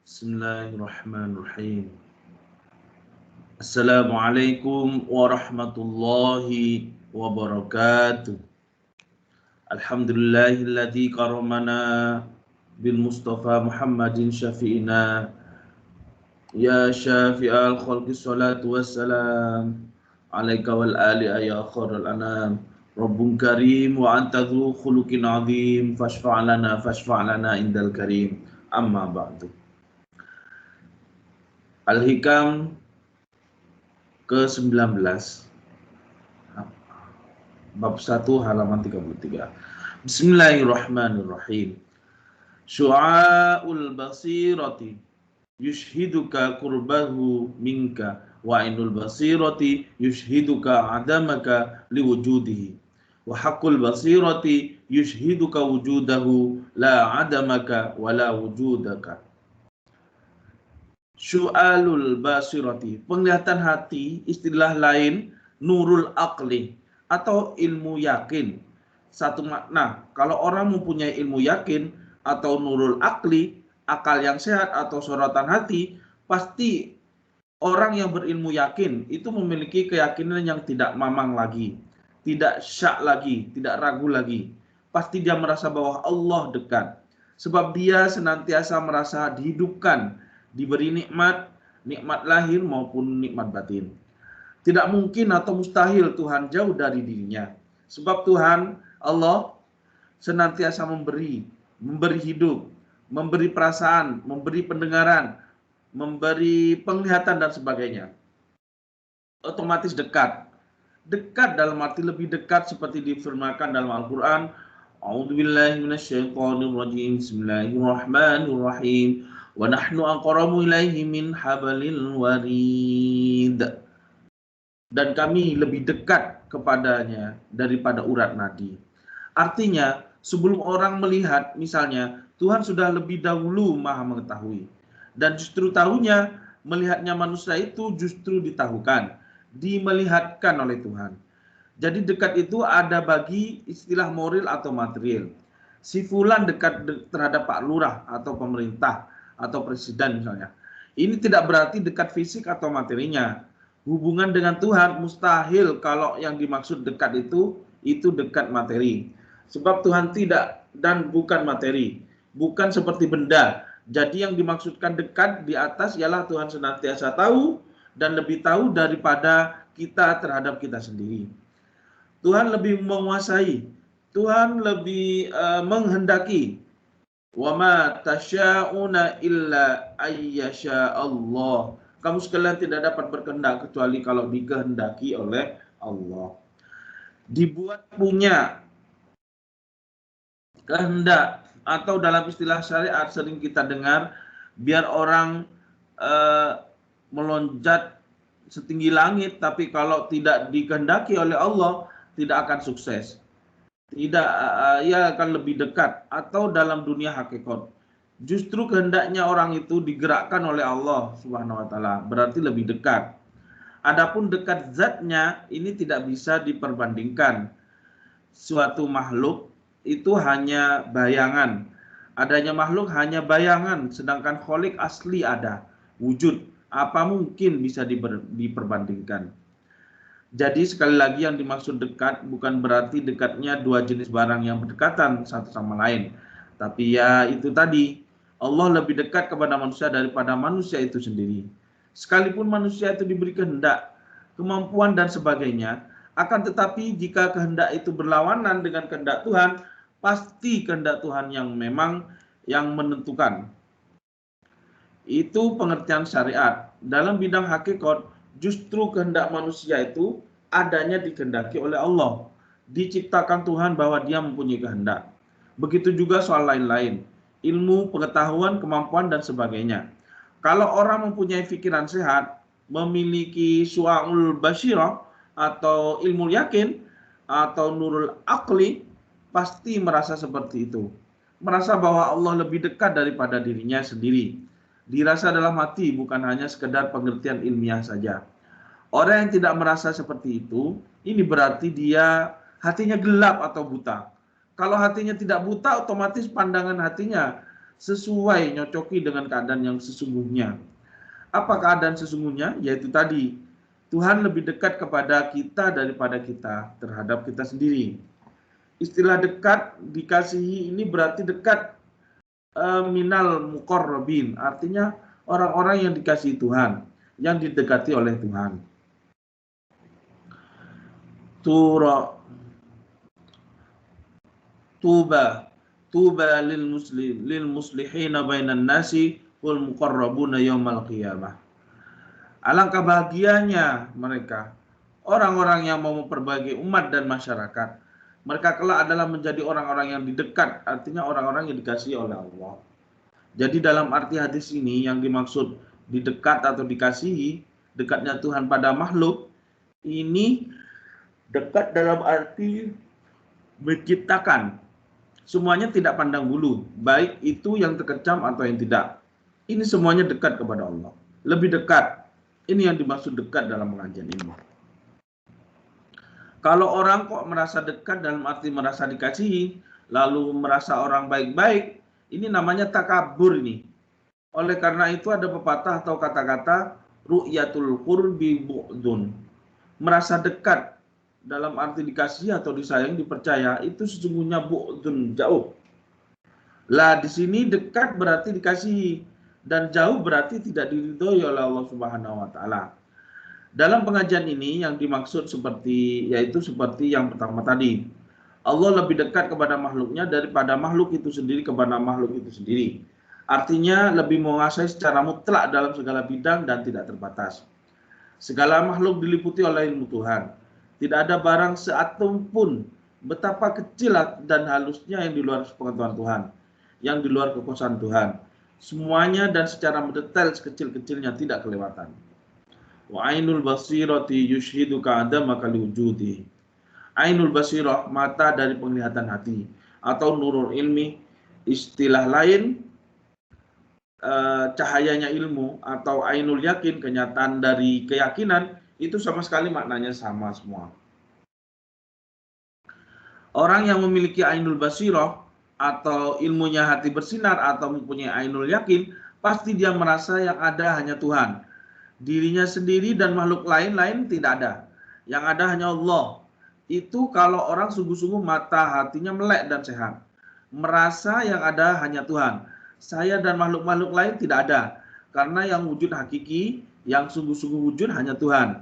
Bismillahirrahmanirrahim. Assalamualaikum warahmatullahi wabarakatuh. Alhamdulillahilladzi karamana bil Mustafa Muhammadin syafi'ina ya syafi'al khalqi salatu wassalam alaika wal ali ya khairal anam. Rabbun karim wa anta dzu khuluqin azim fashfa'lana indal karim. Amma ba'du. Al-Hikam ke-19 bab 1 halaman 33. Bismillahirrahmanirrahim. Syu'aul basirati yushhiduka qurbahu minka wa ainul basirati yushhiduka adamaka liwujudihi wa haqqul basirati yushhiduka wujudahu la adamaka wa la wujudaka. Syu'alul basirati, penglihatan hati, istilah lain nurul aqli atau ilmu yakin. Satu makna, kalau orang mempunyai ilmu yakin atau nurul aqli, akal yang sehat atau sorotan hati, pasti orang yang berilmu yakin itu memiliki keyakinan yang tidak mamang lagi, tidak syak lagi, tidak ragu lagi. Pasti dia merasa bahwa Allah dekat, sebab dia senantiasa merasa dihidupkan, diberi nikmat lahir maupun nikmat batin. Tidak mungkin atau mustahil Tuhan jauh dari dirinya. Sebab Tuhan Allah senantiasa memberi hidup, memberi perasaan, memberi pendengaran, memberi penglihatan dan sebagainya. Otomatis dekat. Dekat dalam arti lebih dekat seperti difirmankan dalam Al-Qur'an. A'udzubillahi minasyaitonirrajim. Bismillahirrahmanirrahim. Wa nahnu aqrabu ilaihi min hablil warid. Dan kami lebih dekat kepadanya daripada urat nadi. Artinya, sebelum orang melihat, misalnya, Tuhan sudah lebih dahulu maha mengetahui. Dan justru tahunya, melihatnya manusia itu justru ditahukan, dimelihatkan oleh Tuhan. Jadi dekat itu ada bagi istilah moral atau material. Si fulan dekat terhadap Pak Lurah atau pemerintah atau presiden misalnya. Ini tidak berarti dekat fisik atau materinya. Hubungan dengan Tuhan mustahil kalau yang dimaksud dekat itu dekat materi. Sebab Tuhan tidak dan bukan materi, bukan seperti benda. Jadi yang dimaksudkan dekat di atas ialah Tuhan senantiasa tahu dan lebih tahu daripada kita terhadap kita sendiri. Tuhan lebih menguasai, Tuhan lebih menghendaki. Wa ma tasya'una illa ayyasha Allah. Kamu sekalian tidak dapat berkehendak kecuali kalau dikehendaki oleh Allah. Dibuat punya kehendak atau dalam istilah syariat sering kita dengar biar orang melonjat setinggi langit, tapi kalau tidak dikehendaki oleh Allah tidak akan sukses. Tidak, ia akan lebih dekat. Atau dalam dunia hakikat, justru kehendaknya orang itu digerakkan oleh Allah Subhanahu wa taala, berarti lebih dekat. Adapun dekat zatnya ini tidak bisa diperbandingkan. Suatu makhluk itu hanya bayangan. Adanya makhluk hanya bayangan, sedangkan Khalik asli ada, wujud. Apa mungkin bisa diperbandingkan? Jadi sekali lagi yang dimaksud dekat bukan berarti dekatnya dua jenis barang yang berdekatan satu sama lain. Tapi ya itu tadi, Allah lebih dekat kepada manusia daripada manusia itu sendiri. Sekalipun manusia itu diberi kehendak, kemampuan dan sebagainya, akan tetapi jika kehendak itu berlawanan dengan kehendak Tuhan, pasti kehendak Tuhan yang memang yang menentukan. Itu pengertian syariat. Dalam bidang hakikat, justru kehendak manusia itu adanya dikehendaki oleh Allah. Diciptakan Tuhan bahwa dia mempunyai kehendak. Begitu juga soal lain-lain. Ilmu, pengetahuan, kemampuan, dan sebagainya. Kalau orang mempunyai pikiran sehat, memiliki syu'aul basyirah atau ilmu yakin, atau nurul aqli, pasti merasa seperti itu. Merasa bahwa Allah lebih dekat daripada dirinya sendiri. Dirasa dalam hati, bukan hanya sekedar pengertian ilmiah saja. Orang yang tidak merasa seperti itu, ini berarti dia hatinya gelap atau buta. Kalau hatinya tidak buta, otomatis pandangan hatinya sesuai, nyocoki dengan keadaan yang sesungguhnya. Apa keadaan sesungguhnya? Yaitu tadi, Tuhan lebih dekat kepada kita daripada kita terhadap kita sendiri. Istilah dekat, dikasihi ini berarti dekat minal muqarrabin, artinya orang-orang yang dikasihi Tuhan, yang didekati oleh Tuhan. Tuba lil muslihina bainan nasi wal muqarrabuna yaumal qiyamah. Alangkah bahagianya mereka, orang-orang yang mau memperbaiki umat dan masyarakat. Mereka kelak adalah menjadi orang-orang yang didekat, artinya orang-orang yang dikasihi oleh Allah. Jadi dalam arti hadis ini yang dimaksud didekat atau dikasihi, dekatnya Tuhan pada makhluk, ini dekat dalam arti menciptakan. Semuanya tidak pandang bulu, baik itu yang terkecam atau yang tidak. Ini semuanya dekat kepada Allah. Lebih dekat. Ini yang dimaksud dekat dalam pengajian ini. Kalau orang kok merasa dekat dalam arti merasa dikasihi, lalu merasa orang baik-baik, ini namanya takabur ini. Oleh karena itu ada pepatah atau kata-kata ru'yatul qurbi bu'dun. Merasa dekat dalam arti dikasihi atau disayang, dipercaya, itu sesungguhnya bu'dun, jauh. Lah di sini dekat berarti dikasihi dan jauh berarti tidak diridhoi oleh Allah Subhanahu wa taala. Dalam pengajian ini yang dimaksud yaitu seperti yang pertama tadi. Allah lebih dekat kepada makhluknya daripada makhluk itu sendiri kepada makhluk itu sendiri. Artinya lebih menguasai secara mutlak dalam segala bidang dan tidak terbatas. Segala makhluk diliputi oleh ilmu Tuhan. Tidak ada barang seatom pun betapa kecil dan halusnya yang di luar pengetahuan Tuhan, yang di luar kekuasaan Tuhan. Semuanya dan secara mendetail sekecil-kecilnya tidak kelewatan. Wa ainul basirati yushhidu ka'adama kaliwujudi. Ainul basirah, mata dari penglihatan hati, atau nurul ilmi, istilah lain cahayanya ilmu, atau ainul yakin, kenyataan dari keyakinan, itu sama sekali maknanya sama semua. Orang yang memiliki ainul basirah atau ilmunya hati bersinar atau mempunyai ainul yakin, pasti dia merasa yang ada hanya Tuhan. Dirinya sendiri dan makhluk lain tidak ada. Yang ada hanya Allah. Itu kalau orang sungguh-sungguh mata hatinya melek dan sehat. Merasa yang ada hanya Tuhan. Saya dan makhluk-makhluk lain tidak ada. Karena yang wujud hakiki, yang sungguh-sungguh wujud hanya Tuhan.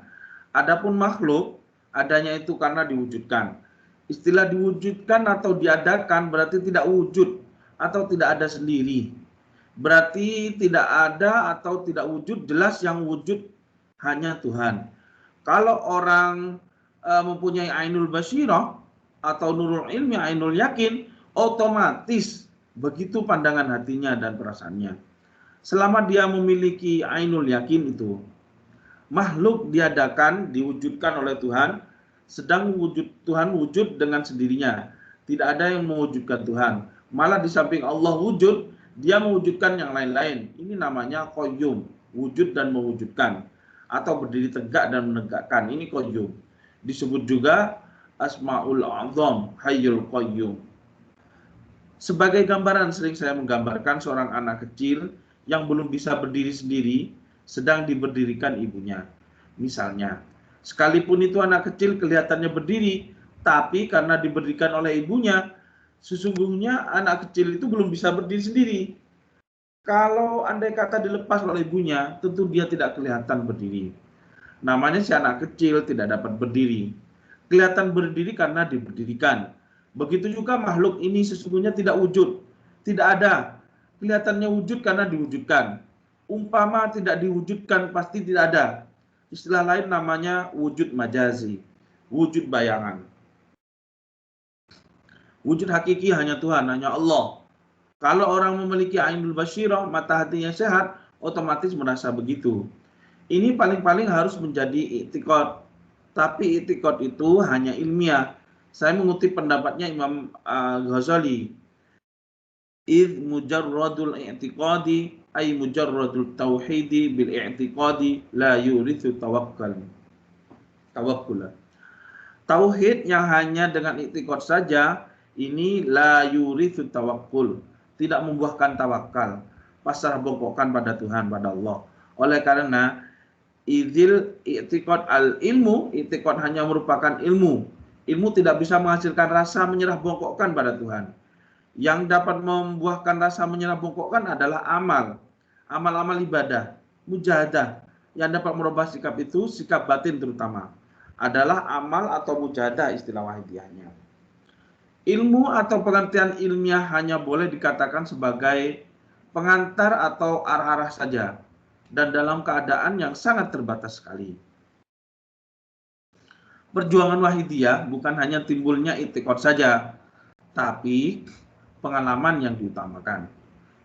Adapun makhluk, adanya itu karena diwujudkan. Istilah diwujudkan atau diadakan berarti tidak wujud atau tidak ada sendiri. Berarti tidak ada atau tidak wujud, jelas yang wujud hanya Tuhan. Kalau orang mempunyai ainul basirah atau nurul ilmi, ainul yakin, otomatis begitu pandangan hatinya dan perasaannya. Selama dia memiliki ainul yakin itu, makhluk diadakan, diwujudkan oleh Tuhan, sedang Tuhan wujud dengan sendirinya. Tidak ada yang mewujudkan Tuhan. Malah di samping Allah wujud, dia mewujudkan yang lain-lain. Ini namanya qayyum, wujud dan mewujudkan, atau berdiri tegak dan menegakkan. Ini qayyum. Disebut juga Asmaul A'zam, Hayyul Qayyum. Sebagai gambaran, sering saya menggambarkan seorang anak kecil yang belum bisa berdiri sendiri, sedang diberdirikan ibunya. Misalnya, sekalipun itu anak kecil kelihatannya berdiri, tapi karena diberdirikan oleh ibunya, sesungguhnya anak kecil itu belum bisa berdiri sendiri. Kalau andai kata dilepas oleh ibunya, tentu dia tidak kelihatan berdiri. Namanya si anak kecil tidak dapat berdiri. Kelihatan berdiri karena diberdirikan. Begitu juga makhluk ini sesungguhnya tidak wujud. Tidak ada. Kelihatannya wujud karena diwujudkan. Umpama tidak diwujudkan pasti tidak ada. Istilah lain namanya wujud majazi. Wujud bayangan. Wujud hakiki hanya Tuhan, hanya Allah. Kalau orang memiliki ainul basirah, mata hatinya sehat, otomatis merasa begitu. Ini paling-paling harus menjadi i'tiqad. Tapi i'tiqad itu hanya ilmiah. Saya mengutip pendapatnya Imam Ghazali. Idh mujarradul i'tiqadi ay mujarradul tauhidi bil i'tiqadi la yurithu tawakkula. Tauhid yang hanya dengan i'tiqad saja ini la yurithu tawakkul, tidak membuahkan tawakal, pasrah bongkokkan pada Tuhan, pada Allah. Oleh karena idzil i'tiqad al-ilmu, i'tiqad hanya merupakan ilmu. Ilmu tidak bisa menghasilkan rasa menyerah bongkokkan pada Tuhan. Yang dapat membuahkan rasa menyerah bongkokkan adalah amal. Amal-amal ibadah, mujahadah. Yang dapat merubah sikap itu, sikap batin terutama, adalah amal atau mujahadah istilah Wahidiyahnya. Ilmu atau pengertian ilmiah hanya boleh dikatakan sebagai pengantar atau arah-arah saja, dan dalam keadaan yang sangat terbatas sekali. Perjuangan Wahidiyah bukan hanya timbulnya i'tiqad saja, tapi pengalaman yang diutamakan.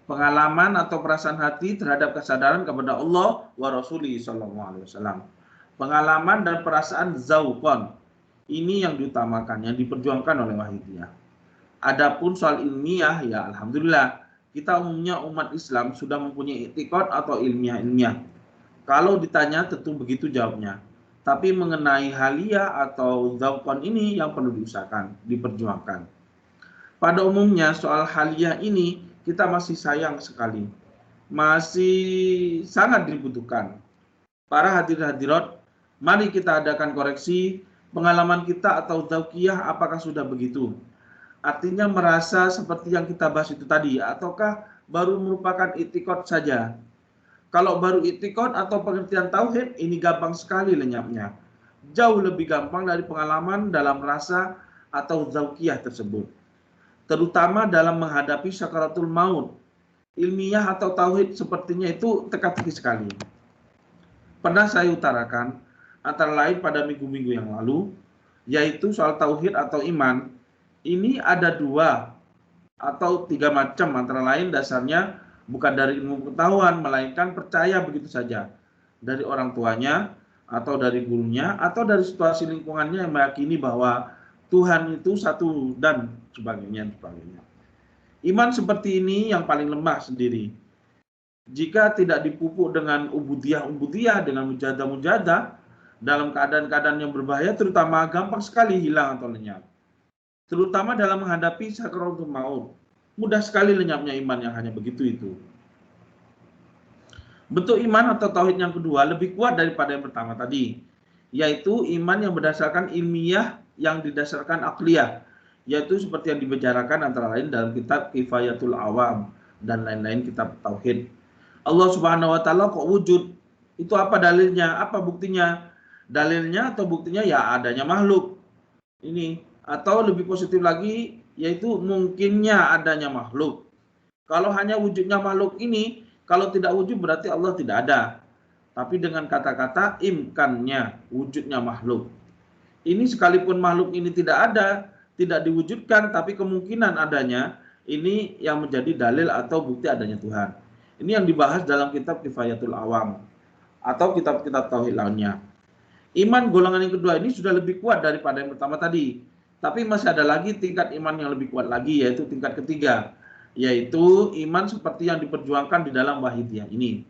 Pengalaman atau perasaan hati terhadap kesadaran kepada Allah wa Rasulih SAW. Pengalaman dan perasaan zauqan. Ini yang diutamakan, yang diperjuangkan oleh Wahidiyah. Adapun soal ilmiah, ya alhamdulillah, kita umumnya umat Islam sudah mempunyai i'tiqad atau ilmiah-ilmiah. Kalau ditanya tentu begitu jawabnya. Tapi mengenai haliyah atau zauqan ini yang perlu diusahakan, diperjuangkan. Pada umumnya soal haliyah ini kita masih sayang sekali. Masih sangat dibutuhkan. Para hadirin-hadirat, mari kita adakan koreksi pengalaman kita atau zauqiyah apakah sudah begitu. Artinya merasa seperti yang kita bahas itu tadi, ataukah baru merupakan i'tiqad saja. Kalau baru i'tiqad atau pengertian tauhid, ini gampang sekali lenyapnya. Jauh lebih gampang dari pengalaman dalam rasa atau zauqiyah tersebut. Terutama dalam menghadapi sakaratul maut. Ilmiah atau tauhid sepertinya itu teka-teki sekali. Pernah saya utarakan, antara lain pada minggu-minggu yang lalu, yaitu soal tauhid atau iman. Ini ada 2 atau 3 macam, antara lain dasarnya bukan dari ilmu pengetahuan, melainkan percaya begitu saja. Dari orang tuanya, atau dari gurunya, atau dari situasi lingkungannya yang meyakini bahwa Tuhan itu satu dan sebagainya. Iman seperti ini yang paling lemah sendiri. Jika tidak dipupuk dengan ubudiyah, dengan mujahadah, dalam keadaan-keadaan yang berbahaya, terutama gampang sekali hilang atau lenyap. Terutama dalam menghadapi sakaratul maut. Mudah sekali lenyapnya iman yang hanya begitu itu. Bentuk iman atau tauhid yang kedua lebih kuat daripada yang pertama tadi, yaitu iman yang berdasarkan ilmiah yang didasarkan akliyah, yaitu seperti yang dibicarakan antara lain dalam kitab Kifayatul Awam dan lain-lain kitab tauhid. Allah Subhanahu wa taala kok wujud? Itu apa dalilnya? Apa buktinya? Dalilnya atau buktinya ya adanya makhluk. Ini atau lebih positif lagi yaitu mungkinnya adanya makhluk. Kalau hanya wujudnya makhluk ini, kalau tidak wujud berarti Allah tidak ada. Tapi dengan kata-kata imkannya wujudnya makhluk. Ini sekalipun makhluk ini tidak ada, tidak diwujudkan, tapi kemungkinan adanya, ini yang menjadi dalil atau bukti adanya Tuhan. Ini yang dibahas dalam kitab Kifayatul Awam atau kitab-kitab tauhid lainnya. Iman golongan yang kedua ini sudah lebih kuat daripada yang pertama tadi. Tapi masih ada lagi tingkat iman yang lebih kuat lagi, yaitu tingkat ketiga, yaitu iman seperti yang diperjuangkan di dalam Wahidiyah ini,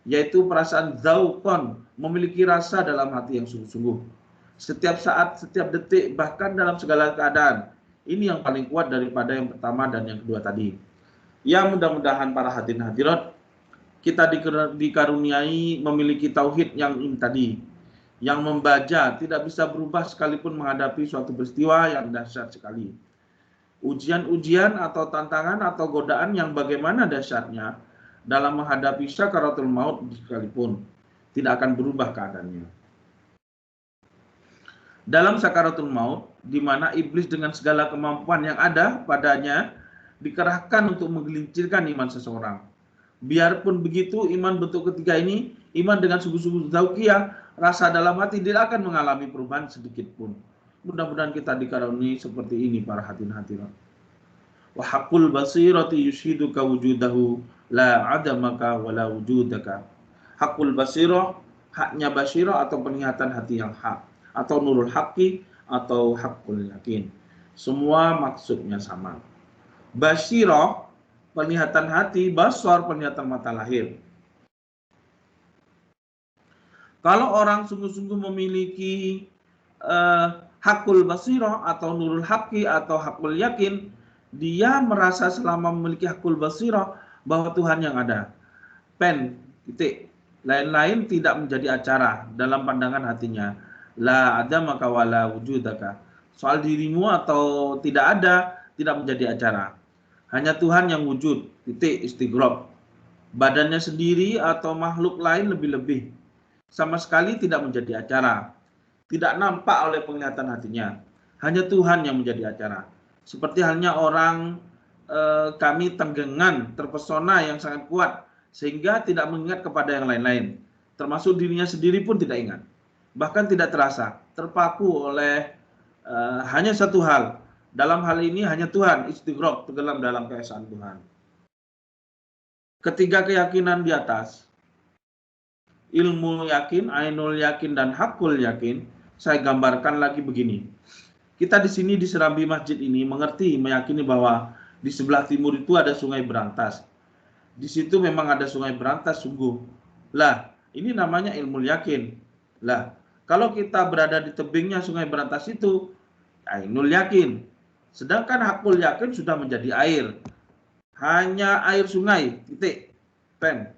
yaitu perasaan zauqan, memiliki rasa dalam hati yang sungguh-sungguh. Setiap saat, setiap detik, bahkan dalam segala keadaan. Ini yang paling kuat daripada yang pertama dan yang kedua tadi. Ya mudah-mudahan para hadirin hadirat, kita dikaruniai memiliki tauhid yang ini tadi, yang membaja, tidak bisa berubah sekalipun menghadapi suatu peristiwa yang dahsyat sekali. Ujian-ujian atau tantangan atau godaan yang bagaimana dahsyatnya dalam menghadapi sakaratul maut sekalipun tidak akan berubah keadaannya. Dalam sakaratul maut, di mana iblis dengan segala kemampuan yang ada padanya dikerahkan untuk menggelincirkan iman seseorang. Biarpun begitu, iman bentuk ketiga ini, iman dengan sungguh-sungguh zauqiyah, rasa dalam hati tidak akan mengalami perubahan sedikit pun. Mudah-mudahan kita dikaruniai seperti ini para hadirin-hadirat. Wa haqqul basirati yushiduka wujudahu la adamaka wa la wujudaka. Haqqul basirah, haknya basirah atau penglihatan hati yang hak, atau nurul haqqi atau haqqul yakin. Semua maksudnya sama. Basirah, penglihatan hati, basar, penglihatan mata lahir. Kalau orang sungguh-sungguh memiliki hakul basirah atau nurul haqqi atau hakul yakin, Dia merasa selama memiliki hakul basirah bahwa Tuhan yang ada. Pen, titik. Lain-lain tidak menjadi acara dalam pandangan hatinya. La ada maka wala wujudaka. Soal dirimu atau tidak ada tidak menjadi acara. Hanya Tuhan yang wujud. Titik istighraq. Badannya sendiri atau makhluk lain lebih-lebih. Sama sekali tidak menjadi acara. Tidak nampak oleh penglihatan hatinya. Hanya Tuhan yang menjadi acara. Seperti halnya orang kami tenggengan, terpesona yang sangat kuat, sehingga tidak mengingat kepada yang lain-lain. Termasuk dirinya sendiri pun tidak ingat. Bahkan tidak terasa, terpaku oleh hanya satu hal. Dalam hal ini hanya Tuhan, istighraq, tenggelam dalam keesaan Tuhan. Ketiga keyakinan di atas, ilmu yakin, ainul yakin, dan hakul yakin, saya gambarkan lagi begini. Kita di sini di serambi masjid ini mengerti, meyakini bahwa di sebelah timur itu ada sungai Berantas. Di situ memang ada sungai Berantas sungguh. Lah, ini namanya ilmu yakin. Lah, kalau kita berada di tebingnya sungai Berantas itu, ainul yakin. Sedangkan hakul yakin sudah menjadi air. Hanya air sungai, titik. Pen.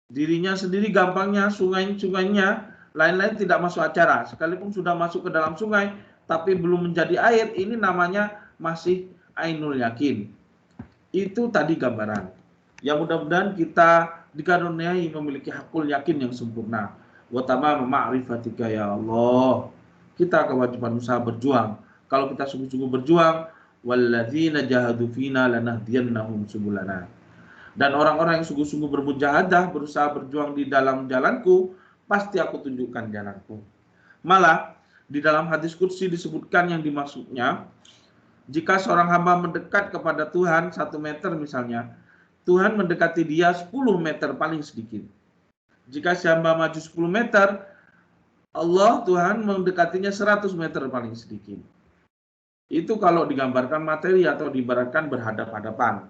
Dirinya sendiri gampangnya, sungai-sungainya, lain-lain tidak masuk acara. Sekalipun sudah masuk ke dalam sungai, tapi belum menjadi air, ini namanya masih ainul yakin. Itu tadi gambaran. Ya mudah-mudahan kita dikaruniai memiliki hakul yakin yang sempurna. Wa tamama ma'rifatika ya Allah. Kita kewajiban usaha berjuang. Kalau kita sungguh-sungguh berjuang, walladzina jahadu fina lanahdiyannahum subulana. Dan orang-orang yang sungguh-sungguh bermujahadah, berusaha berjuang di dalam jalanku, pasti aku tunjukkan jalanku. Malah di dalam hadis qudsi disebutkan yang dimaksudnya, jika seorang hamba mendekat kepada Tuhan 1 meter misalnya, Tuhan mendekati dia 10 meter paling sedikit. Jika si hamba maju 10 meter, Allah Tuhan mendekatinya 100 meter paling sedikit. Itu kalau digambarkan materi atau diibaratkan berhadap-hadapan.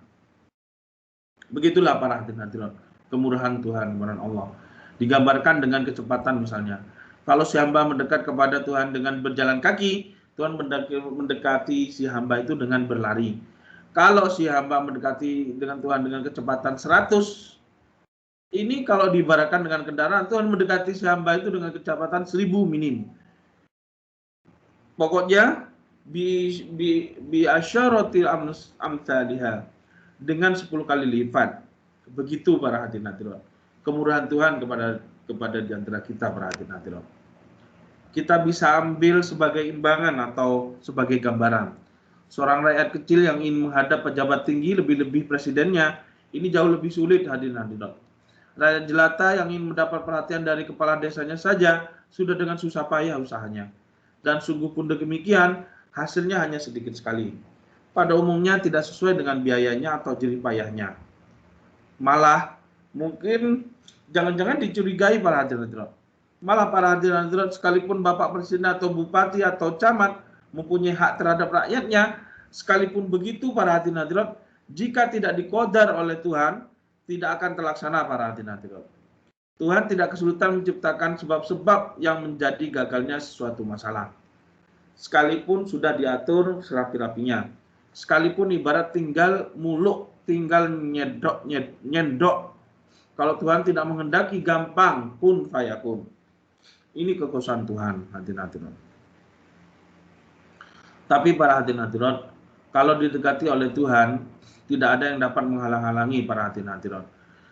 Begitulah para hadirin kemurahan Tuhan, kemurahan Allah. Digambarkan dengan kecepatan misalnya. Kalau si hamba mendekat kepada Tuhan dengan berjalan kaki, Tuhan mendekati si hamba itu dengan berlari. Kalau si hamba mendekati dengan Tuhan dengan kecepatan 100, ini kalau diibaratkan dengan kendaraan, Tuhan mendekati si hamba itu dengan kecepatan 1000 minim. Pokoknya bi asyaratil amsalihah, dengan 10 kali lipat. Begitu para hadirin hadirat. Kemurahan Tuhan kepada di antara kita para hadirin hadirat. Kita bisa ambil sebagai imbangan atau sebagai gambaran. Seorang rakyat kecil yang ingin menghadap pejabat tinggi, lebih-lebih presidennya, ini jauh lebih sulit hadirin hadirat. Rakyat jelata yang ingin mendapat perhatian dari kepala desanya saja sudah dengan susah payah usahanya. Dan sungguh pun demikian, hasilnya hanya sedikit sekali. Pada umumnya tidak sesuai dengan biayanya atau jerih payahnya. Malah mungkin jangan-jangan dicurigai para hadirin hadirat. Malah para hadirin hadirat sekalipun Bapak Presiden atau Bupati atau Camat mempunyai hak terhadap rakyatnya, sekalipun begitu para hadirin hadirat, jika tidak diqadar oleh Tuhan, tidak akan terlaksana para hadirin hadirat. Tuhan tidak kesulitan menciptakan sebab-sebab yang menjadi gagalnya sesuatu masalah. Sekalipun sudah diatur serapi-rapinya. Sekalipun ibarat tinggal muluk, tinggal nyendok. Kalau Tuhan tidak menghendaki, gampang kun fayakun. Ini kekuasaan Tuhan, hadirin-hadirat. Tapi para hadirin-hadirat, kalau didekati oleh Tuhan, tidak ada yang dapat menghalang-halangi para hadirin-hadirat.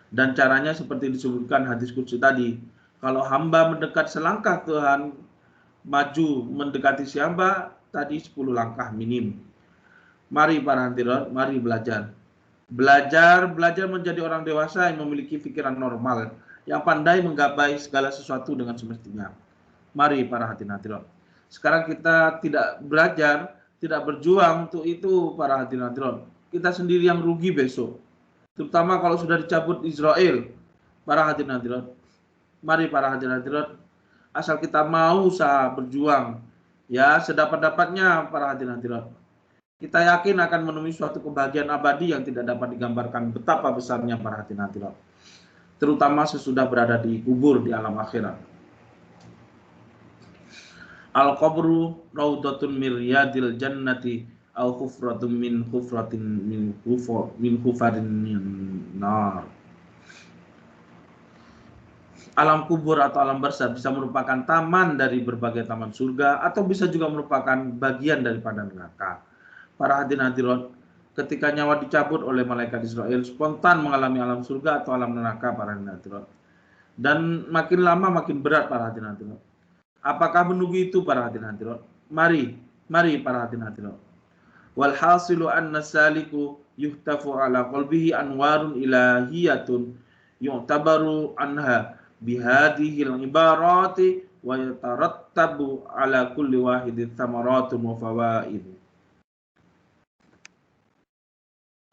Dan caranya seperti disebutkan hadis qudsi tadi. Kalau hamba mendekat selangkah, Tuhan maju mendekati si hamba tadi 10 langkah minim. Mari para hadirat, mari belajar. Belajar menjadi orang dewasa yang memiliki pikiran normal, yang pandai menggapai segala sesuatu dengan semestinya. Mari para hadirin hadirat. Sekarang kita tidak belajar, tidak berjuang untuk itu para hadirin hadirat. Kita sendiri yang rugi besok. Terutama kalau sudah dicabut Israel. Para hadirin hadirat. Mari para hadirin hadirat, asal kita mau usaha berjuang, ya sedapat-dapatnya para hadirin hadirat. Kita yakin akan menemui suatu kebahagiaan abadi yang tidak dapat digambarkan betapa besarnya para hadirin hadirat. Terutama sesudah berada di kubur di alam akhirat. Al-qabru raudhatun min riyadil jannati au khufratun min khufratin min khufarin nar. Alam kubur atau alam barzakh bisa merupakan taman dari berbagai taman surga atau bisa juga merupakan bagian daripada neraka. Para hadirin hadirat, ketika nyawa dicabut oleh malaikat Israel, spontan mengalami alam surga atau alam neraka para hadirin hadirat. Dan makin lama makin berat para hadirin hadirat. Apakah menunggu itu para hadirin hadirat? Mari para hadirin hadirat. Wal hasilu anna saliku yuhtafu ala qalbihi anwarun ilahiyatun yu'tabaru anha bihadihil ibarati wa yatarattabu ala kulli wahidin thamaratun wa fawaid.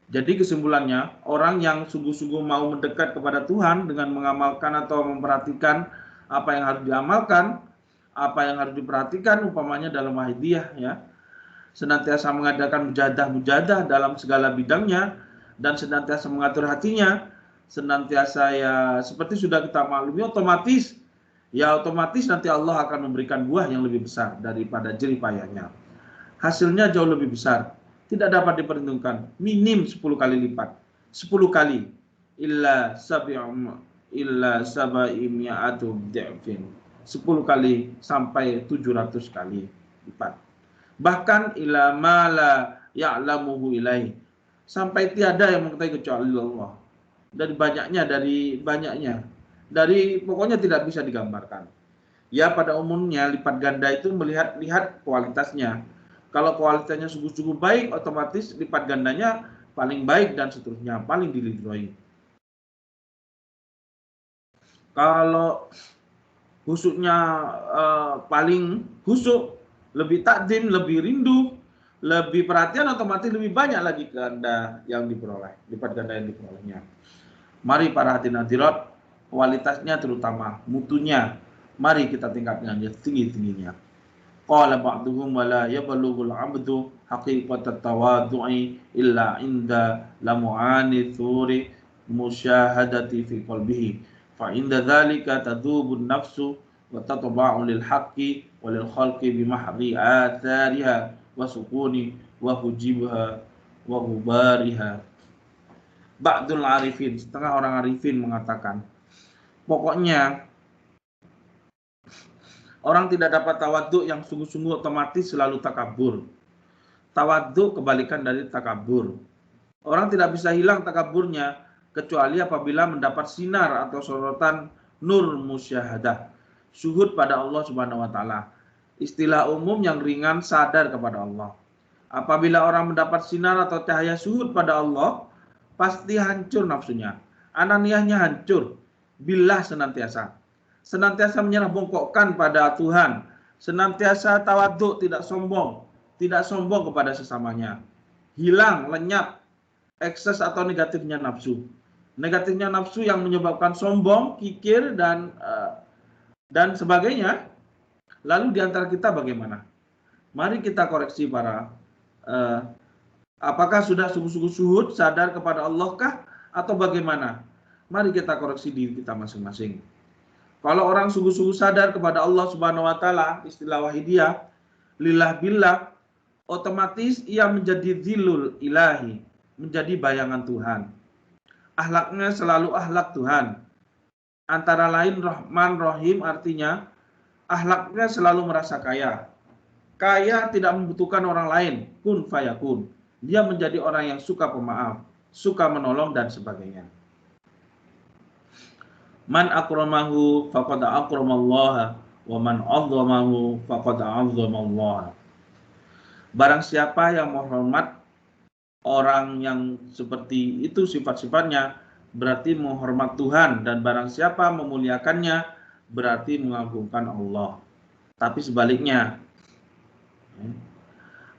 Jadi kesimpulannya, orang yang sungguh-sungguh mau mendekat kepada Tuhan dengan mengamalkan atau memperhatikan apa yang harus diamalkan, apa yang harus diperhatikan umpamanya dalam wahidiyah ya, senantiasa mengadakan mujahadah dalam segala bidangnya dan senantiasa mengatur hatinya, senantiasa ya seperti sudah kita maklumi otomatis nanti Allah akan memberikan buah yang lebih besar daripada jerih payahnya. Hasilnya jauh lebih besar. Tidak dapat diperhitungkan, minim 10 kali lipat. 10 kali. Illa sab'imi'atu dha'fin. 10 kali sampai 700 kali lipat. Bahkan ila ma la ya'lamuhu ilaih. Sampai tiada yang mengetahui kecuali Allah. Dari banyaknya. Dari pokoknya tidak bisa digambarkan. Ya pada umumnya lipat ganda itu lihat kualitasnya. Kalau kualitasnya sungguh-sungguh baik, otomatis lipat gandanya paling baik dan seterusnya, paling diridhoi. Kalau husuknya paling husuk, lebih takdim, lebih rindu, lebih perhatian, otomatis lebih banyak lagi ganda yang diperoleh, lipat ganda yang diperolehnya. Mari para hadirin hadirat, kualitasnya terutama mutunya, mari kita tingkatkan tinggi-tingginya. Qala ba'duhum wa la yablughul 'abdu haqiqatat tawadhu'i illa 'inda lamu'ani thuri musyahadati fi qalbihi fa inda dzalika tadubun nafsu wa tatba'u lil haqqi wa lil khalqi bi mahri athariha wa sukuni wa hujibha wa hubariha. Ba'dul arifin, setengah orang arifin mengatakan, pokoknya orang tidak dapat tawaduk yang sungguh-sungguh otomatis selalu takabur. Tawaduk kebalikan dari takabur. Orang tidak bisa hilang takaburnya kecuali apabila mendapat sinar atau sorotan nur musyahadah, syuhud pada Allah Subhanahu wa taala. Istilah umum yang ringan sadar kepada Allah. Apabila orang mendapat sinar atau cahaya syuhud pada Allah, pasti hancur nafsunya. Ananiyahnya hancur. Billah senantiasa menyerah bongkokkan pada Tuhan, senantiasa tawaduk, tidak sombong kepada sesamanya. Hilang, lenyap ekses atau negatifnya nafsu. Negatifnya nafsu yang menyebabkan sombong, kikir dan sebagainya. Lalu di antara kita bagaimana? Mari kita koreksi apakah sudah sungguh-sungguh syuhud, sadar kepada Allah kah atau bagaimana? Mari kita koreksi diri kita masing-masing. Kalau orang sungguh-sungguh sadar kepada Allah Subhanahu wa taala, istilah wahidiyah, lillah billah, otomatis ia menjadi dzillul ilahi, menjadi bayangan Tuhan. Akhlaknya selalu akhlak Tuhan. Antara lain Rahman Rahim, artinya akhlaknya selalu merasa kaya. Kaya tidak membutuhkan orang lain, kun fayakun. Dia menjadi orang yang suka pemaaf, suka menolong dan sebagainya. Man akramahu faqad akramallaha wa man 'azzamahu faqad 'azzamallaha. Barang siapa yang menghormat orang yang seperti itu sifat-sifatnya, berarti menghormat Tuhan, dan barang siapa memuliakannya berarti mengagungkan Allah. Tapi sebaliknya,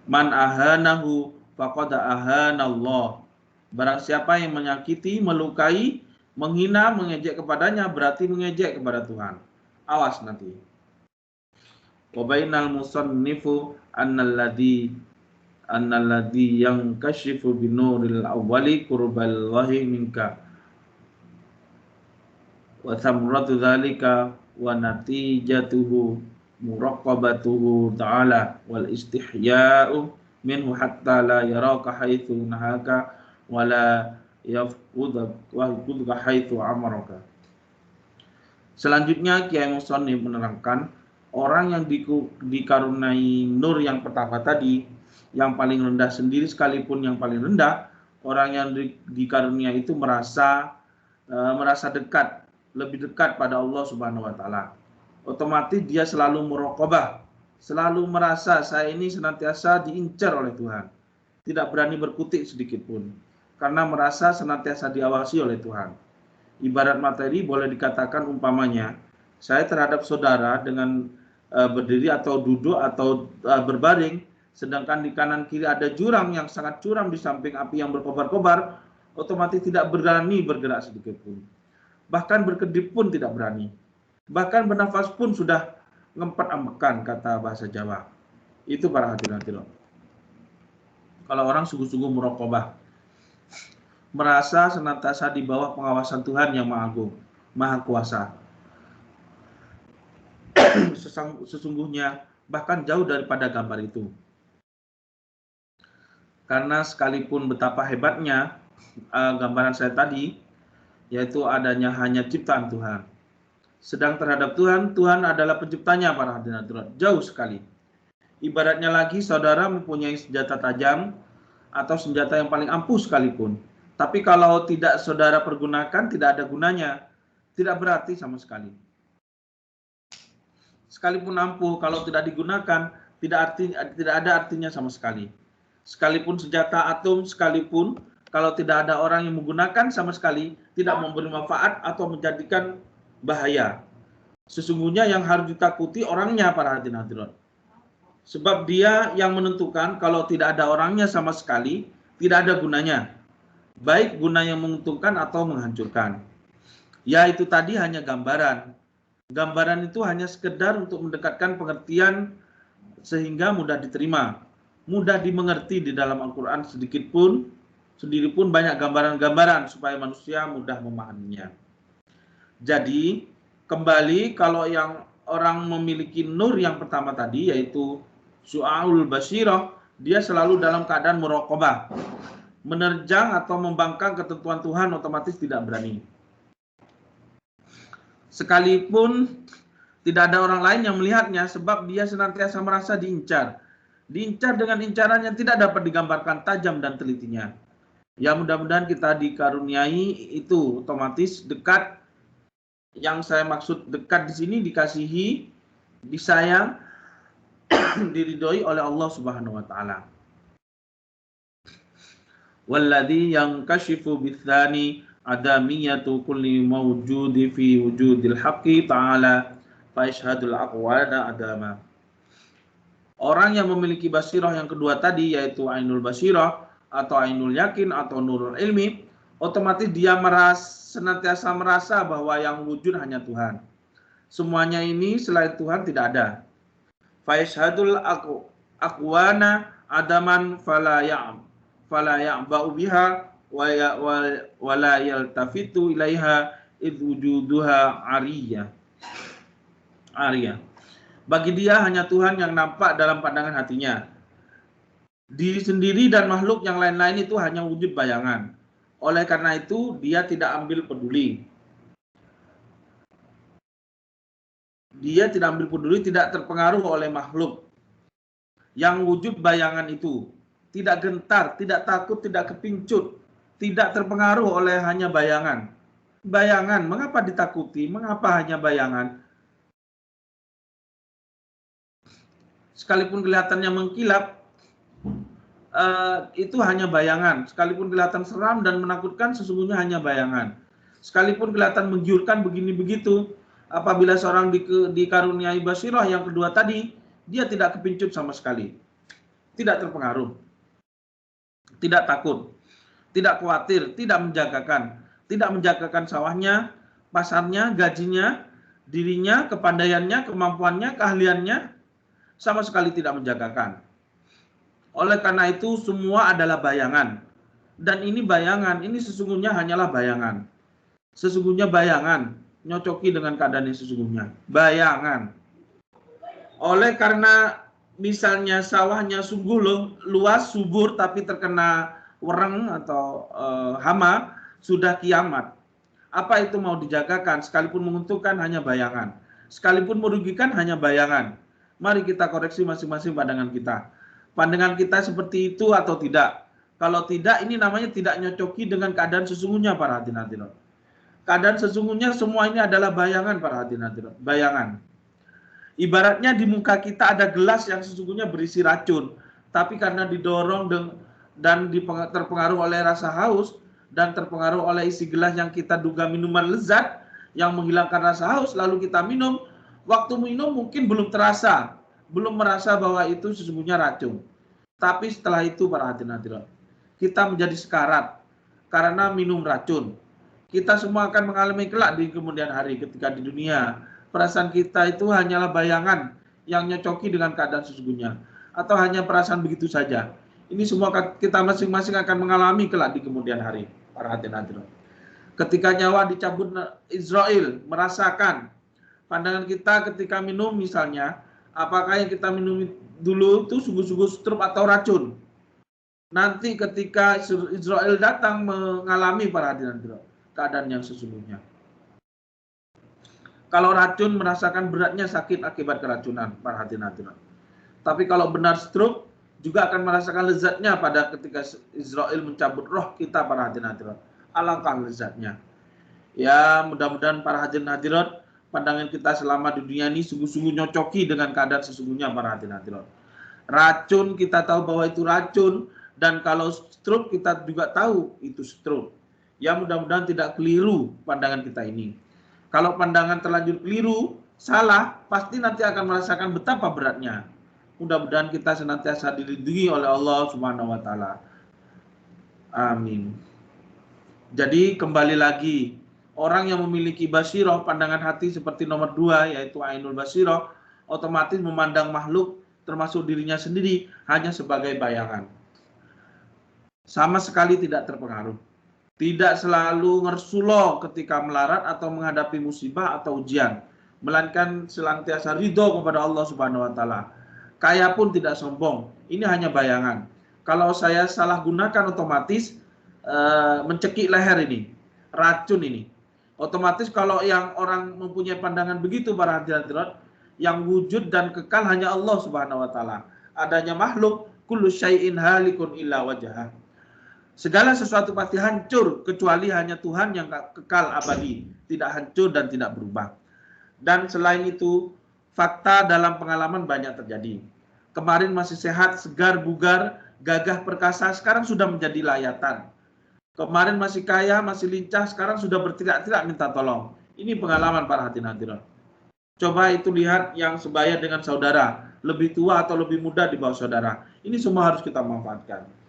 man ahanahu faqad ahanallah. Barang siapa yang menyakiti, melukai, menghina, mengejek kepadanya berarti mengejek kepada Tuhan. Awas nanti. Wa bainal musannifu annalladhi yang kashifu binuril awwali qurballahi minka wa thamratu dzalika wa natijatuhu muraqabatuhu ta'ala wal istihya'u minhu hatta la yaraka haitsu nahaka wala yafqudka haitsu amaraka. Selanjutnya Kiai Musonif menerangkan orang yang dikaruniai nur yang pertama tadi, yang paling rendah sendiri sekalipun yang paling rendah, orang yang dikaruniai itu merasa dekat, lebih dekat pada Allah Subhanahu wa taala. Otomatis dia selalu muraqabah, selalu merasa saya ini senantiasa diincar oleh Tuhan. Tidak berani berkutik sedikit pun karena merasa senantiasa diawasi oleh Tuhan. Ibarat materi boleh dikatakan umpamanya saya terhadap saudara dengan berdiri atau duduk atau berbaring, sedangkan di kanan kiri ada jurang yang sangat curam di samping api yang berkobar-kobar, otomatis tidak berani bergerak sedikit pun. Bahkan berkedip pun tidak berani. Bahkan bernafas pun sudah ngempet-ambekan, kata bahasa Jawa. Itu para hadirin. Kalau orang sungguh-sungguh muraqabah, merasa senantiasa di bawah pengawasan Tuhan yang Maha Agung, Maha Kuasa. Sesungguhnya bahkan jauh daripada gambar itu. Karena sekalipun betapa hebatnya gambaran saya tadi, yaitu adanya hanya ciptaan Tuhan. Sedang terhadap Tuhan, Tuhan adalah penciptanya para hadirin, jauh sekali. Ibaratnya lagi saudara mempunyai senjata tajam atau senjata yang paling ampuh sekalipun. Tapi kalau tidak saudara pergunakan, tidak ada gunanya. Tidak berarti sama sekali. Sekalipun ampuh, kalau tidak digunakan, tidak ada artinya sama sekali. Sekalipun senjata atom, sekalipun kalau tidak ada orang yang menggunakan sama sekali, tidak memberi manfaat atau menjadikan bahaya. Sesungguhnya yang harus ditakuti orangnya para hadirin. Sebab dia yang menentukan kalau tidak ada orangnya sama sekali, tidak ada gunanya. Baik guna yang menguntungkan atau menghancurkan. Ya itu tadi hanya gambaran. Gambaran itu hanya sekedar untuk mendekatkan pengertian sehingga mudah diterima, mudah dimengerti di dalam Al-Quran sendiri pun banyak gambaran-gambaran supaya manusia mudah memahaminya. Jadi kembali kalau yang orang memiliki nur yang pertama tadi yaitu Syu'aul Basirah, dia selalu dalam keadaan muraqabah. Menerjang atau membangkang ketentuan Tuhan otomatis tidak berani. Sekalipun tidak ada orang lain yang melihatnya sebab dia senantiasa merasa diincar. Diincar dengan incaran yang tidak dapat digambarkan tajam dan telitinya. Ya mudah-mudahan kita dikaruniai itu otomatis dekat. Yang saya maksud dekat di sini dikasihi, disayang, diridhoi oleh Allah Subhanahu wa taala. Walladzi yankashifu bitsani adamiyatu kulli mawjudi fi wujudil haqqi ta'ala fa yashhadul aqwana adama. Orang yang memiliki basirah yang kedua tadi yaitu ainul basirah atau ainul yakin atau nurul ilmi, otomatis dia senantiasa merasa bahwa yang wujud hanya Tuhan. Semuanya ini selain Tuhan tidak ada. Fa yashhadul aqwana adaman fala ya'ba'u biha wa la yaltafitu ilaiha idh wujuduha ariyah. Bagi dia hanya Tuhan yang nampak dalam pandangan hatinya. Diri sendiri dan makhluk yang lain-lain itu hanya wujud bayangan. Oleh karena itu dia tidak ambil peduli. Dia tidak ambil peduli, tidak terpengaruh oleh makhluk yang wujud bayangan itu. Tidak gentar, tidak takut, tidak kepincut, tidak terpengaruh oleh hanya bayangan. Bayangan, mengapa ditakuti? Mengapa hanya bayangan? Sekalipun kelihatannya mengkilap, itu hanya bayangan. Sekalipun kelihatan seram dan menakutkan, sesungguhnya hanya bayangan. Sekalipun kelihatan menggiurkan begini begitu, apabila seorang dikaruniai basirah yang kedua tadi, dia tidak kepincut sama sekali. Tidak terpengaruh. Tidak takut. Tidak khawatir. Tidak menjagakan sawahnya, pasarnya, gajinya, dirinya, kepandaiannya, kemampuannya, keahliannya, sama sekali tidak menjagakan. Oleh karena itu semua adalah bayangan. Dan ini bayangan, ini sesungguhnya hanyalah bayangan. Sesungguhnya bayangan, nyocoki dengan keadaan yang sesungguhnya. Bayangan. Oleh karena misalnya sawahnya sungguh luas, subur, tapi terkena wereng atau hama, sudah kiamat. Apa itu mau dijagakan? Sekalipun menguntungkan hanya bayangan. Sekalipun merugikan hanya bayangan. Mari kita koreksi masing-masing pandangan kita. Pandangan kita seperti itu atau tidak? Kalau tidak, ini namanya tidak nyocoki dengan keadaan sesungguhnya para hadirin. Keadaan sesungguhnya semua ini adalah bayangan para hadirin. Bayangan. Ibaratnya di muka kita ada gelas yang sesungguhnya berisi racun, tapi karena didorong dan terpengaruh oleh rasa haus dan terpengaruh oleh isi gelas yang kita duga minuman lezat yang menghilangkan rasa haus, lalu kita minum. Waktu minum mungkin belum terasa, belum merasa bahwa itu sesungguhnya racun. Tapi setelah itu para hadirin, kita menjadi sekarat karena minum racun. Kita semua akan mengalami kelak di kemudian hari ketika di dunia perasaan kita itu hanyalah bayangan yang nyocoki dengan keadaan sesungguhnya, atau hanya perasaan begitu saja. Ini semua kita masing-masing akan mengalami kelak di kemudian hari para hadirin. Ketika nyawa dicabut Israel, merasakan pandangan kita ketika minum misalnya, apakah yang kita minum dulu itu sungguh-sungguh stroop atau racun. Nanti ketika Israel datang mengalami para hadirin keadaan yang sesungguhnya. Kalau racun merasakan beratnya sakit akibat keracunan, para hadirin. Tapi kalau benar stroke juga akan merasakan lezatnya pada ketika Israel mencabut roh kita, para hadirin. Alangkah lezatnya. Ya, mudah-mudahan para hadirin pandangan kita selama di dunia ini sungguh-sungguh nyocoki dengan keadaan sesungguhnya, para hadirin. Racun kita tahu bahwa itu racun, dan kalau stroke kita juga tahu itu stroke. Ya, mudah-mudahan tidak keliru pandangan kita ini. Kalau pandangan terlanjur keliru, salah, pasti nanti akan merasakan betapa beratnya. Mudah-mudahan kita senantiasa dilindungi oleh Allah Subhanahu wa taala. Amin. Jadi kembali lagi, orang yang memiliki basiroh, pandangan hati seperti nomor 2, yaitu ainul basiroh, otomatis memandang makhluk termasuk dirinya sendiri hanya sebagai bayangan. Sama sekali tidak terpengaruh. Tidak selalu ngersulo ketika melarat atau menghadapi musibah atau ujian, melainkan senantiasa ridho kepada Allah Subhanahu wa taala. Kaya pun tidak sombong. Ini hanya bayangan. Kalau saya salah gunakan otomatis mencekik leher ini, racun ini. Otomatis kalau yang orang mempunyai pandangan begitu para hadirin, yang wujud dan kekal hanya Allah Subhanahu wa taala. Adanya makhluk, kullu syai'in halikun illa wajhah. Segala sesuatu pasti hancur kecuali hanya Tuhan yang kekal abadi, tidak hancur dan tidak berubah. Dan selain itu, fakta dalam pengalaman banyak terjadi. Kemarin masih sehat, segar, bugar, gagah, perkasa, sekarang sudah menjadi layatan. Kemarin masih kaya, masih lincah, sekarang sudah berteriak-teriak minta tolong. Ini pengalaman para hadirin. Coba itu lihat yang sebaya dengan saudara, lebih tua atau lebih muda di bawah saudara. Ini semua harus kita manfaatkan.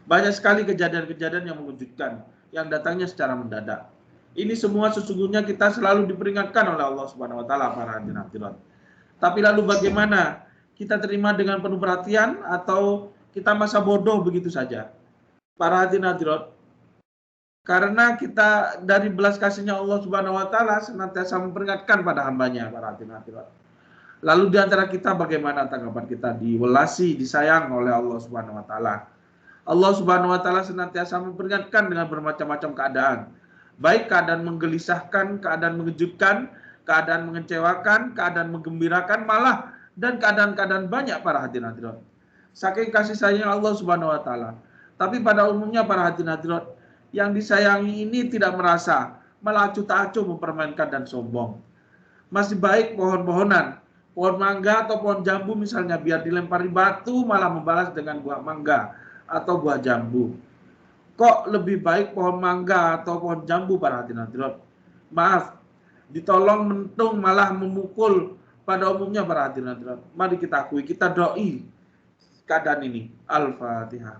Banyak sekali kejadian-kejadian yang mengejutkan, yang datangnya secara mendadak. Ini semua sesungguhnya kita selalu diperingatkan oleh Allah Subhanahu wa taala, para hadirin. Tapi lalu bagaimana? Kita terima dengan penuh perhatian atau kita masa bodoh begitu saja? Para hadirin, karena kita dari belas kasihnya Allah Subhanahu wa taala senantiasa memperingatkan pada hambanya, para hadirin. Lalu di antara kita bagaimana tanggapan kita? Diwelasi, disayang oleh Allah Subhanahu wa taala. Allah Subhanahu wa taala senantiasa memperingatkan dengan bermacam-macam keadaan. Baik keadaan menggelisahkan, keadaan mengejutkan, keadaan mengecewakan, keadaan menggembirakan, malah dan keadaan-keadaan banyak para hadirin. Saking kasih sayang Allah Subhanahu wa taala. Tapi pada umumnya para hadirin, yang disayangi ini tidak merasa, malah acuh-acuh mempermainkan dan sombong. Masih baik pohon-pohonan, pohon mangga atau pohon jambu misalnya, biar dilempari batu malah membalas dengan buah mangga atau buah jambu. Kok lebih baik pohon mangga atau pohon jambu para hadirin? Maaf, ditolong mentung malah memukul pada umumnya para hadirin. Mari kita akui, kita doi keadaan ini. Al-Fatihah.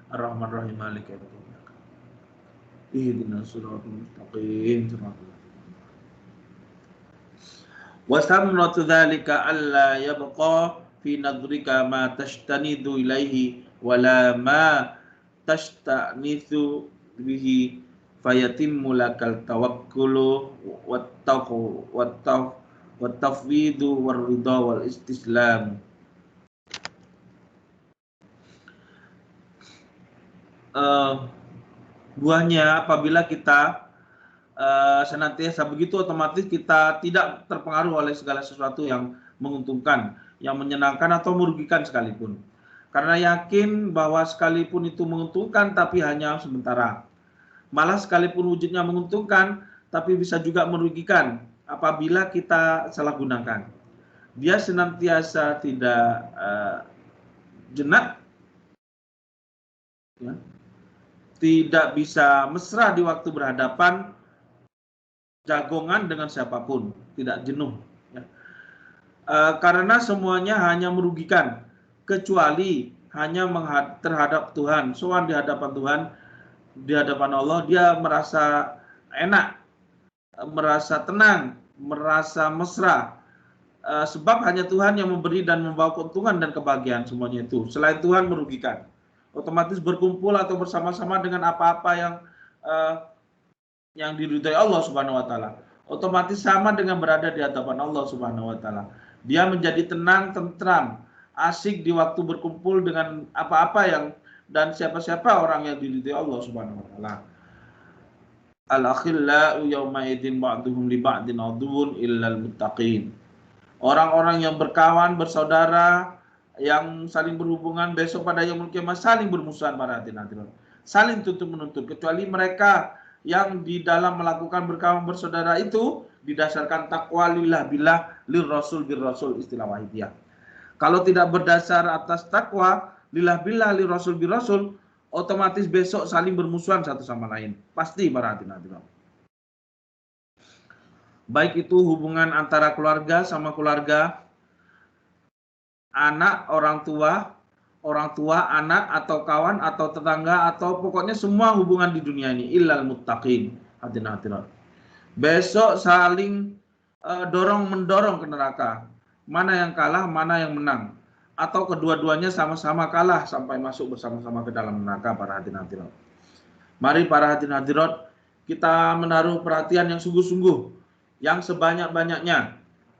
Ar-Rahman-Rahim, Maliki yaumiddin. Ihdinas siratal mustaqim. Wa samratu dzalika alla yabqa fi nadrika ma tashtanidu ilaihi wala ma tashtanidu bihi fayatimmu lakal tawakkulu wa tafwidu war ridha wal istislam. Buahnya apabila kita senantiasa begitu, otomatis kita tidak terpengaruh oleh segala sesuatu yang menguntungkan, yang menyenangkan atau merugikan sekalipun. Karena yakin bahwa sekalipun itu menguntungkan tapi hanya sementara. Malah sekalipun wujudnya menguntungkan tapi bisa juga merugikan apabila kita salah gunakan. Dia senantiasa tidak jenak, ya, tidak bisa mesra di waktu berhadapan, jagongan dengan siapapun, tidak jenuh. Ya. Karena semuanya hanya merugikan, kecuali hanya terhadap Tuhan. Soal di hadapan Tuhan, di hadapan Allah, dia merasa enak, merasa tenang, merasa mesra. Sebab hanya Tuhan yang memberi dan membawa keuntungan dan kebahagiaan semuanya itu. Selain Tuhan merugikan. Otomatis berkumpul atau bersama-sama dengan apa-apa yang diridhai Allah Subhanahu wa taala, otomatis sama dengan berada di hadapan Allah Subhanahu wa taala. Dia menjadi tenang, tentram, asik di waktu berkumpul dengan apa-apa yang dan siapa-siapa orang yang diridhai Allah Subhanahu wa taala. Al-akhillau yawma idzin ba'duhum li ba'din aduwwun illal muttaqin. Orang-orang yang berkawan, bersaudara, yang saling berhubungan besok pada yaumul kiamah saling bermusuhan para hadirin. Saling tuntut menuntut, kecuali mereka yang di dalam melakukan berkawan bersaudara itu didasarkan takwa lillah billah lir rasul bir rasul, istilah wahidiyah. Kalau tidak berdasar atas takwa lillah billah lir rasul bir rasul, otomatis besok saling bermusuhan satu sama lain. Pasti para hadirin. Baik itu hubungan antara keluarga sama keluarga, anak, orang tua, anak, atau kawan, atau tetangga, atau pokoknya semua hubungan di dunia ini, illal muttaqin. Hadirin. Besok saling dorong-mendorong ke neraka. Mana yang kalah, mana yang menang. Atau kedua-duanya sama-sama kalah sampai masuk bersama-sama ke dalam neraka para hadirin. Mari para hadirin, kita menaruh perhatian yang sungguh-sungguh, yang sebanyak-banyaknya.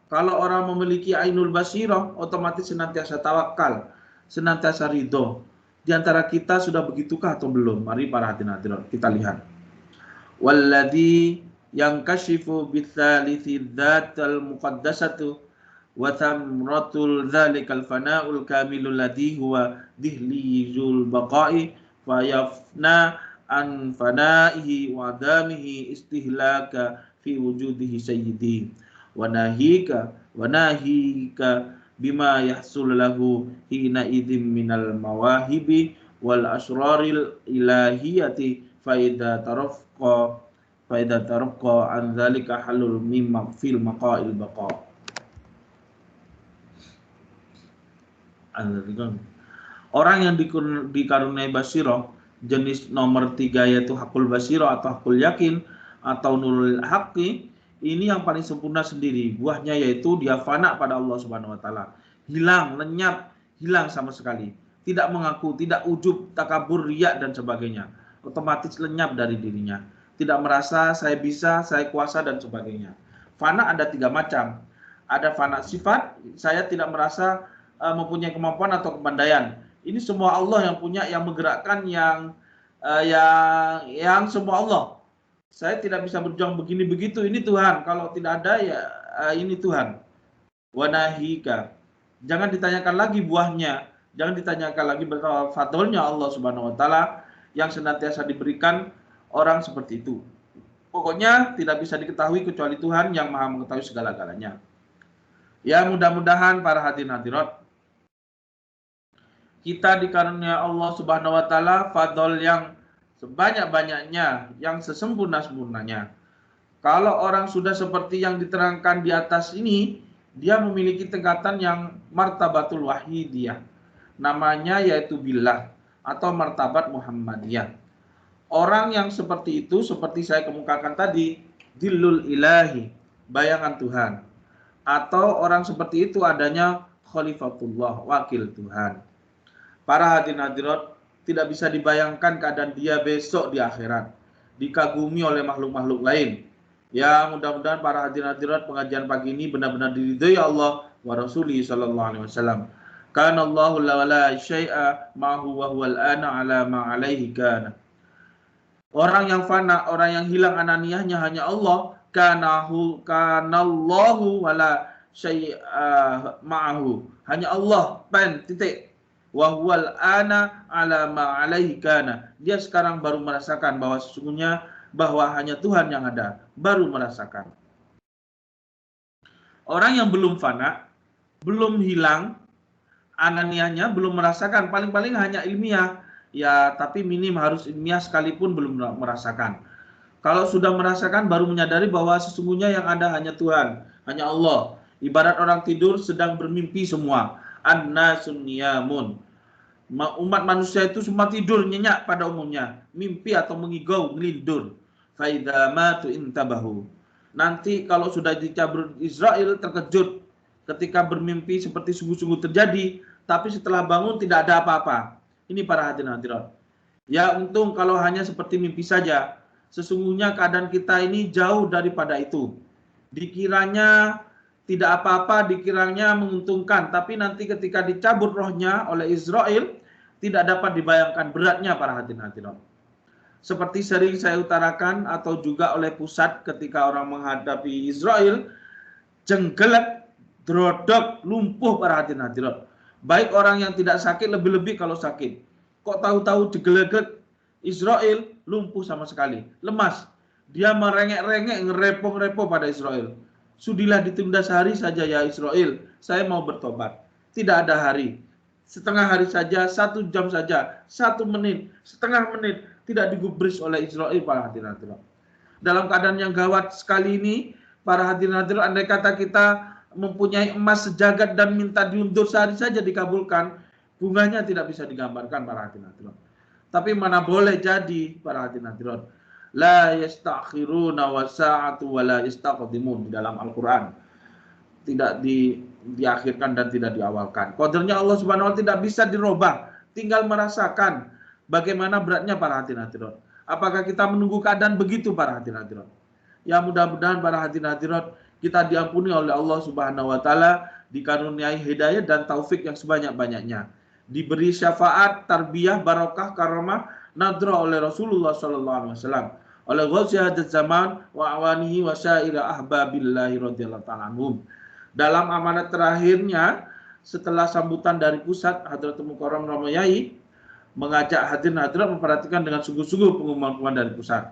Kalau orang memiliki ainul basirah, otomatis senantiasa tawakal, senantiasa ridho. Di antara kita sudah begitukah atau belum? Mari para hadirin kita lihat. Walladzi yankashifu bitsalithi dzatal muqaddasatu wa thamratul dzalikal fana'ul kamilul ladzi huwa dihliyul baqa'i fa yafna an fana'ihi wa adamihi istihlaka fi wujudihi sayyidi wa nahika bima yahsul lahu hina idzim minal mawahibi wal asraril ilahiyati faida tarafqa an dzalika halul mimma fil maqail baqa. Orang yang dikaruniai basirah jenis nomor 3 yaitu hakul basirah atau hakul yakin atau nurul haqqi, ini yang paling sempurna sendiri. Buahnya yaitu dia fana pada Allah Subhanahu wa taala. Hilang, lenyap, hilang sama sekali. Tidak mengaku, tidak ujub, takabur, riya dan sebagainya. Otomatis lenyap dari dirinya. Tidak merasa saya bisa, saya kuasa dan sebagainya. Fana ada 3 macam. Ada fana sifat, saya tidak merasa mempunyai kemampuan atau kepandaian. Ini semua Allah yang punya, yang menggerakkan, yang semua Allah. Saya tidak bisa berjuang begini begitu, ini Tuhan. Kalau tidak ada ya ini Tuhan. Wanahika. Jangan ditanyakan lagi buahnya, jangan ditanyakan lagi betapa fadlnya Allah Subhanahu wa taala yang senantiasa diberikan orang seperti itu. Pokoknya tidak bisa diketahui kecuali Tuhan yang Maha mengetahui segala-galanya. Ya, mudah-mudahan para hadirin kita dikaruniai Allah Subhanahu wa taala fadl yang sebanyak-banyaknya, yang sesempurna-sempurnanya. Kalau orang sudah seperti yang diterangkan di atas ini, dia memiliki tingkatan yang martabatul wahidiyah. Namanya yaitu billah atau martabat Muhammadiyah. Orang yang seperti itu, seperti saya kemukakan tadi, dillul ilahi, bayangan Tuhan. Atau orang seperti itu adanya khalifatullah, wakil Tuhan. Para hadirin tidak bisa dibayangkan keadaan dia besok di akhirat, dikagumi oleh makhluk-makhluk lain. Ya, mudah-mudahan para hadirin-hadirat pengajian pagi ini benar-benar diridhai Allah wa Rasuli sallallahu alaihi wasallam. Kana Allahu la syai'a ma'hu wa huwal ana ala ma alaihi kana. Orang yang fana, orang yang hilang ananiahnya hanya Allah. Kanallahu wala syai'a ma'ahu. Hanya Allah, pen, titik. Wa huwal ana ala ma alaihi kana. Dia sekarang baru merasakan bahwa sesungguhnya bahwa hanya Tuhan yang ada, baru merasakan. Orang yang belum fana, belum hilang ananiahnya, belum merasakan, paling-paling hanya ilmiah, ya tapi minim harus ilmiah sekalipun belum merasakan. Kalau sudah merasakan baru menyadari bahwa sesungguhnya yang ada hanya Tuhan, hanya Allah. Ibarat orang tidur sedang bermimpi semua. An-nasun niyamun. Umat manusia itu semua tidur nyenyak pada umumnya, mimpi atau mengigau, ngelindur. Faidza matu intabahu. Nanti kalau sudah dicabut Israel terkejut ketika bermimpi seperti sungguh-sungguh terjadi, tapi setelah bangun tidak ada apa-apa. Ini para hadirin hadirat. Ya untung kalau hanya seperti mimpi saja. Sesungguhnya keadaan kita ini jauh daripada itu. Dikiranya tidak apa-apa, dikiranya menguntungkan, tapi nanti ketika dicabut rohnya oleh Israel, tidak dapat dibayangkan beratnya para hadirin hadirat. Seperti sering saya utarakan atau juga oleh pusat ketika orang menghadapi Israel, jenggelek, drodok, lumpuh para hadirin hadirat. Baik orang yang tidak sakit, lebih-lebih kalau sakit. Kok tahu-tahu jenggelek Israel, lumpuh sama sekali, lemas. Dia merengek-rengek, ngerepo-repo pada Israel. Sudilah ditunda sehari saja ya Israel, saya mau bertobat. Tidak ada hari, setengah hari saja, 1 jam saja, 1 menit, setengah menit, tidak digubris oleh Israel para hadirin hadirat. Dalam keadaan yang gawat sekali ini, para hadirin hadirat, andai kata kita mempunyai emas sejagat dan minta diundur sehari saja dikabulkan, bunganya tidak bisa digambarkan para hadirin hadirat. Tapi mana boleh jadi para hadirin hadirat. La yastakhiruna wa sa'atu wa la yastaqdimun di dalam Al-Qur'an. Tidak diakhirkan dan tidak diawalkan. Qadarnya Allah Subhanahu wa taala tidak bisa dirubah, tinggal merasakan bagaimana beratnya para hadirin hadirat. Apakah kita menunggu keadaan begitu para hadirin hadirat? Ya mudah-mudahan para hadirin hadirat kita diampuni oleh Allah Subhanahu wa taala, dikaruniai hidayah dan taufik yang sebanyak-banyaknya. Diberi syafaat, tarbiyah, barokah, karamah, nadrah oleh Rasulullah sallallahu alaihi wasallam, oleh ghazi hadzal zaman wa awanihi wa syaira ahbabillahi radhiyallahu ta'ala anhum. Dalam amanat terakhirnya setelah sambutan dari pusat, Hadratul Mukarram Ramayai mengajak hadirin hadirat memperhatikan dengan sungguh-sungguh pengumuman dari pusat.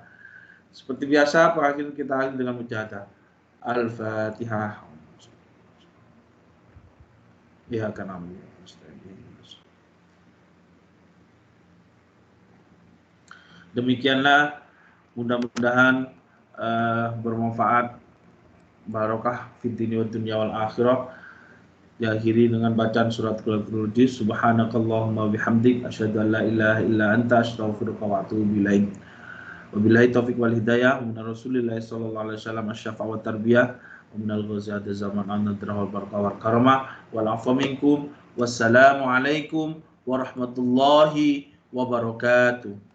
Seperti biasa, pengakhir kita akhiri dengan mujahadah. Al-Fatihah. Ya kan amin. Demikianlah, mudah-mudahan bermanfaat, barokah fid dunya wal akhirah. Diakhiri dengan bacaan surat Qul Juz. Subhanakallahumma bihamdik asyhadu an la ilaha illa anta astaghfiruka wa atubu ilaik. Wabillahi taufiq wal hidayah. Min Rasulillah sallallahu alaihi wasallam asy-syafa' wa tarbiyah. Wa minal ghazati zaman an-nadrah wal barakah wal karamah wal afwa minkum. Wassalamu alaikum warahmatullahi wabarakatuh.